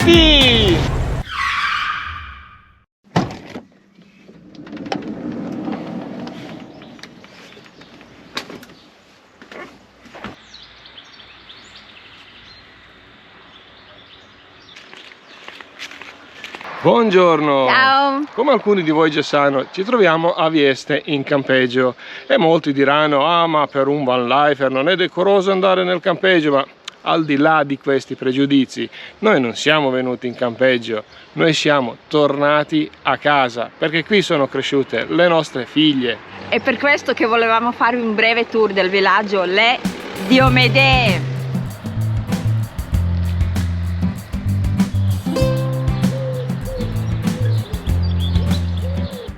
Yippee! Buongiorno! Ciao! Come alcuni di voi già sanno, ci troviamo a Vieste in campeggio e molti diranno: ah, ma per un van lifer non è decoroso andare nel campeggio. Ma al di là di questi pregiudizi, noi non siamo venuti in campeggio, noi siamo tornati a casa, perché qui sono cresciute le nostre figlie. È per questo che volevamo fare un breve tour del villaggio Le Diomedee.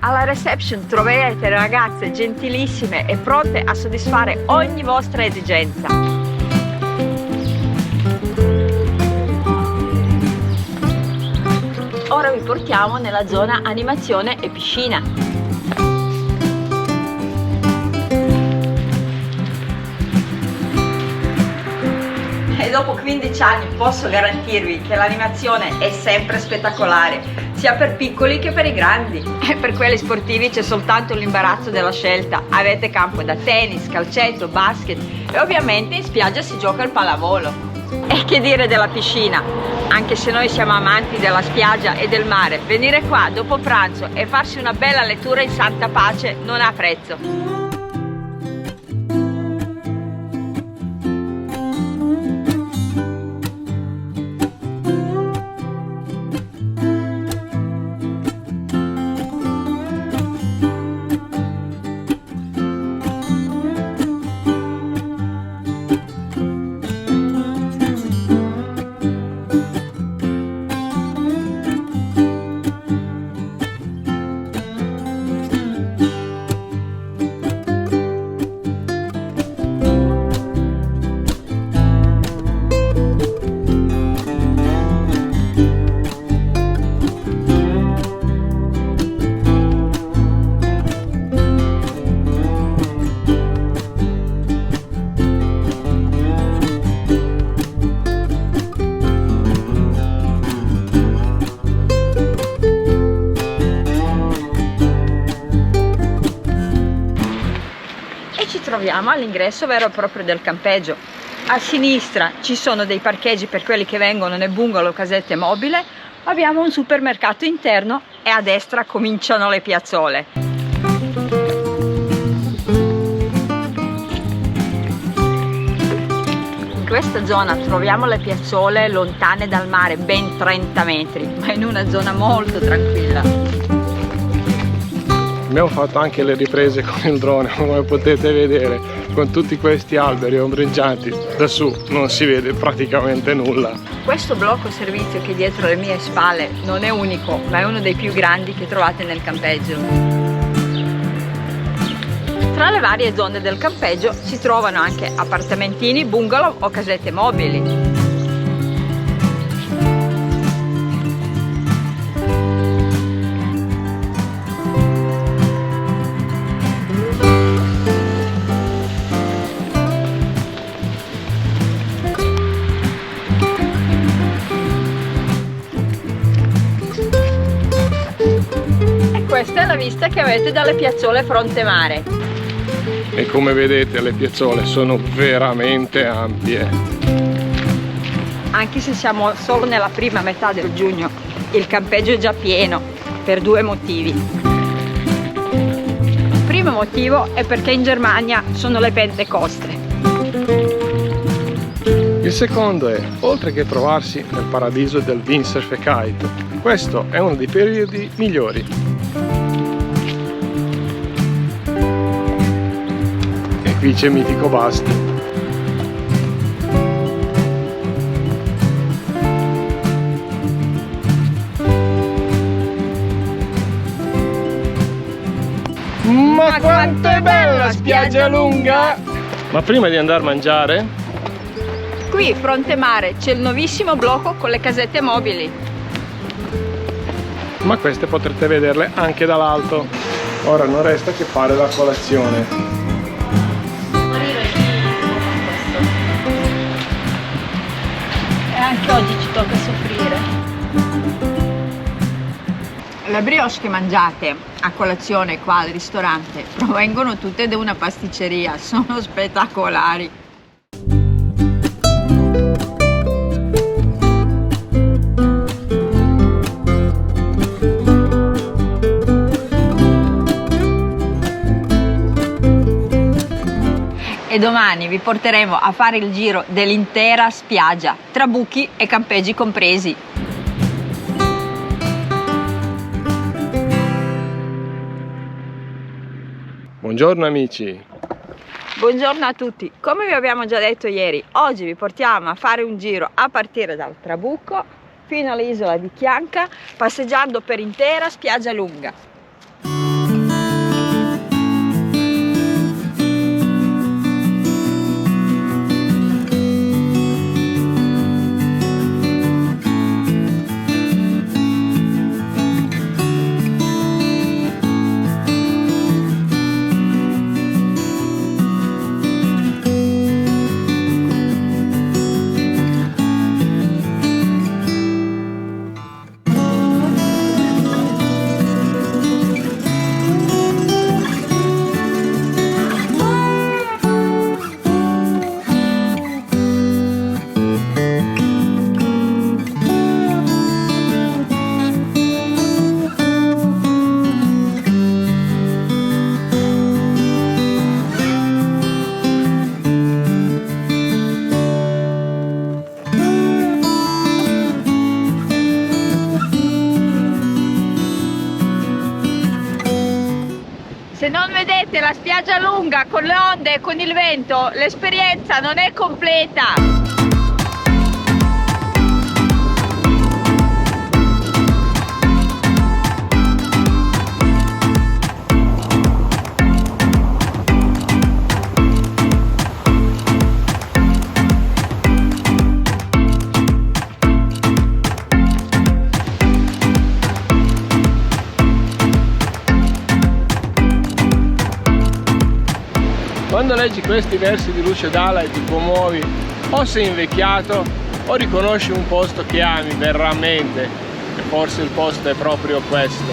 Alla reception troverete ragazze gentilissime e pronte a soddisfare ogni vostra esigenza. Ora vi portiamo nella zona animazione e piscina. E dopo 15 anni posso garantirvi che l'animazione è sempre spettacolare, sia per piccoli che per i grandi. E per quelli sportivi c'è soltanto l'imbarazzo della scelta. Avete campo da tennis, calcetto, basket e ovviamente in spiaggia si gioca al pallavolo. E che dire della piscina? Anche se noi siamo amanti della spiaggia e del mare, venire qua dopo pranzo e farsi una bella lettura in santa pace non ha prezzo. Troviamo all'ingresso vero e proprio del campeggio. A sinistra ci sono dei parcheggi per quelli che vengono nel bungalow casette mobile, abbiamo un supermercato interno e a destra cominciano le piazzole. In questa zona troviamo le piazzole lontane dal mare, ben 30 metri, ma in una zona molto tranquilla. Abbiamo fatto anche le riprese con il drone, come potete vedere, con tutti questi alberi ombreggianti. Da su non si vede praticamente nulla. Questo blocco servizio che è dietro le mie spalle non è unico, ma è uno dei più grandi che trovate nel campeggio. Tra le varie zone del campeggio si trovano anche appartamentini, bungalow o casette mobili. Questa è la vista che avete dalle piazzole fronte mare. E come vedete le piazzole sono veramente ampie. Anche se siamo solo nella prima metà del giugno, il campeggio è già pieno per due motivi. Il primo motivo è perché in Germania sono le Pentecoste. Il secondo è, oltre che trovarsi nel paradiso del Windsurfigkeit, questo è uno dei periodi migliori. E qui c'è mitico Basti. Ma quanto è bella spiaggia lunga! Ma prima di andare a mangiare, qui fronte mare c'è il nuovissimo blocco con le casette mobili. ma queste potrete vederle anche dall'alto. Ora non resta che fare la colazione. E anche oggi ci tocca soffrire. Le brioche che mangiate a colazione qua al ristorante provengono tutte da una pasticceria, sono spettacolari. E domani vi porteremo a fare il giro dell'intera spiaggia, tra buchi e campeggi compresi. Buongiorno amici! Buongiorno a tutti! Come vi abbiamo già detto ieri, oggi vi portiamo a fare un giro a partire dal Trabucco fino all'isola di Chianca, passeggiando per intera spiaggia lunga. Se non vedete la spiaggia lunga con le onde e con il vento, l'esperienza non è completa. Quando leggi questi versi di Lucio Dalla e ti commuovi, o sei invecchiato o riconosci un posto che ami veramente, e forse il posto è proprio questo.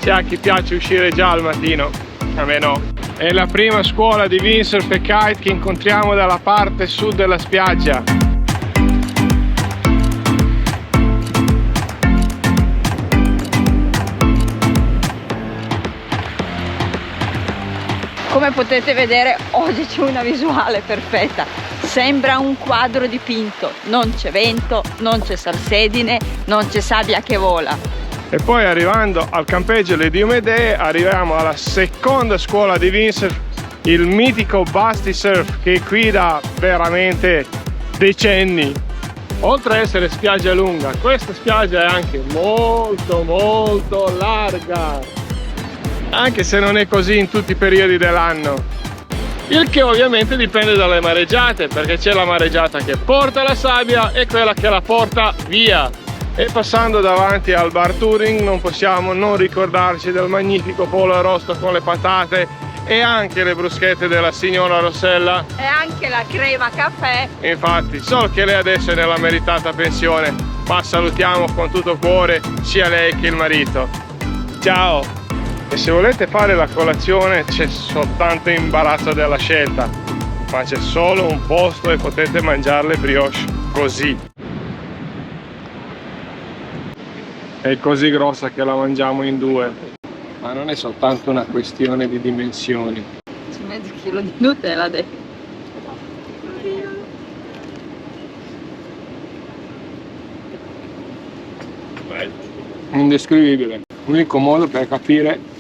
C'è a chi piace uscire già al mattino, a me no. È la prima scuola di windsurf e kite che incontriamo dalla parte sud della spiaggia. Come potete vedere, oggi c'è una visuale perfetta, sembra un quadro dipinto, non c'è vento, non c'è salsedine, non c'è sabbia che vola. E poi arrivando al campeggio Le Diomedee arriviamo alla seconda scuola di windsurf, il mitico Basti Surf, che qui da veramente decenni. Oltre ad essere spiaggia lunga, questa spiaggia è anche molto larga, anche se non è così in tutti i periodi dell'anno, il che ovviamente dipende dalle mareggiate, perché c'è la mareggiata che porta la sabbia e quella che la porta via. E passando davanti al bar touring non possiamo non ricordarci del magnifico pollo arrosto con le patate e anche le bruschette della signora Rossella E anche la crema caffè. Infatti, solo che lei adesso è nella meritata pensione, ma salutiamo con tutto cuore sia lei che il marito. Ciao! E se volete fare la colazione c'è soltanto imbarazzo della scelta, ma c'è solo un posto e potete mangiare le brioche così. È così grossa che la mangiamo in due, ma non è soltanto una questione di dimensioni. C'è mezzo chilo di Nutella dentro. Indescrivibile. L'unico modo per capire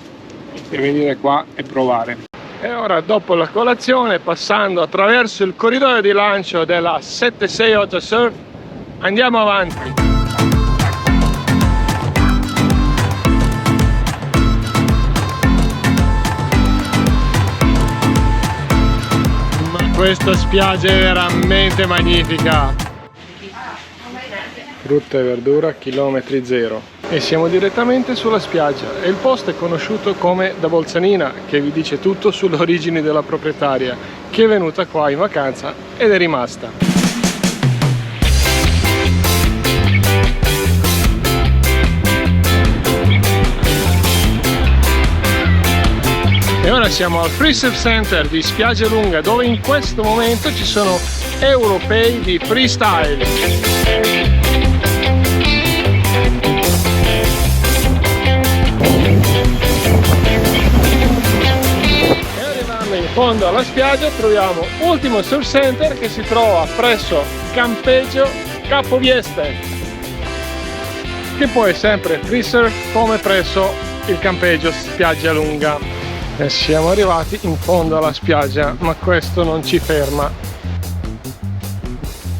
è venire qua e provare. E ora, dopo la colazione, passando attraverso il corridoio di lancio della 768 Surf, andiamo avanti. Ma questa spiaggia è veramente magnifica. Frutta e verdura, chilometri zero. E siamo direttamente sulla spiaggia e il posto è conosciuto come Da Bolzanina, che vi dice tutto sulle origini della proprietaria, che è venuta qua in vacanza ed è rimasta. E ora siamo al Free Surf Center di Spiaggialunga, dove in questo momento ci sono europei di freestyle. E arrivando in fondo alla spiaggia troviamo Ultimo Surf Center, che si trova presso Campeggio Capo Vieste, che poi è sempre free surf come presso il campeggio Spiaggialunga. E siamo arrivati in fondo alla spiaggia, ma questo non ci ferma.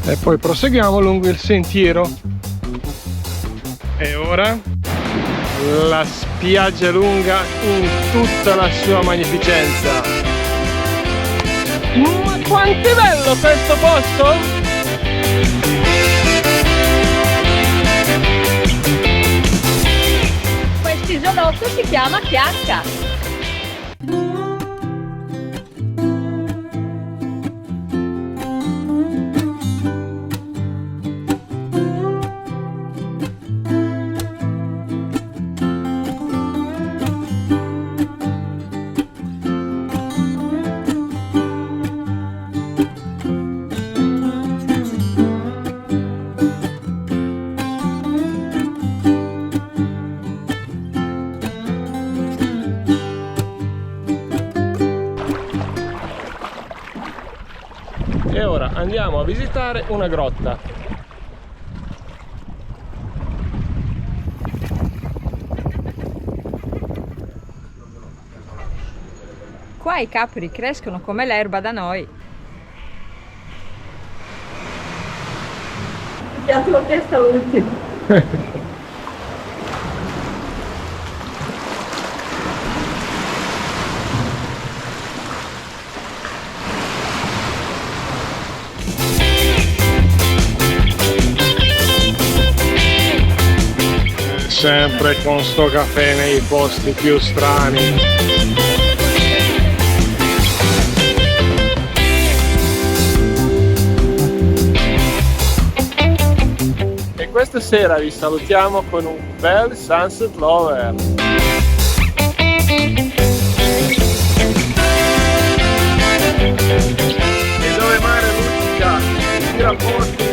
E poi proseguiamo lungo il sentiero. E ora la Spiaggialunga in tutta la sua magnificenza. Ma quanto è bello questo posto! Questo isolotto si chiama Chiacca. E ora andiamo a visitare una grotta. Qua i capri crescono come l'erba da noi. Mi piace la testa ultima. Sempre con sto caffè nei posti più strani. E questa sera vi salutiamo con un bel Sunset Lover. E dove mare luccica, gira posti.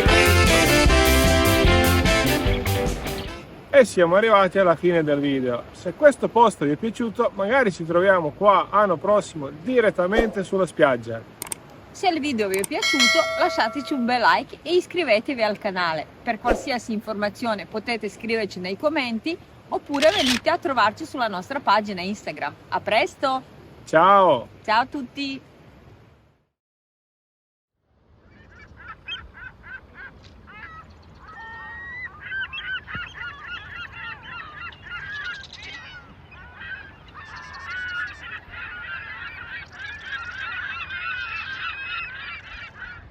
E siamo arrivati alla fine del video. Se questo posto vi è piaciuto, magari ci troviamo qua l'anno prossimo direttamente sulla spiaggia. Se il video vi è piaciuto lasciateci un bel like e iscrivetevi al canale. Per qualsiasi informazione potete scriverci nei commenti oppure venite a trovarci sulla nostra pagina Instagram. A presto! Ciao! Ciao a tutti!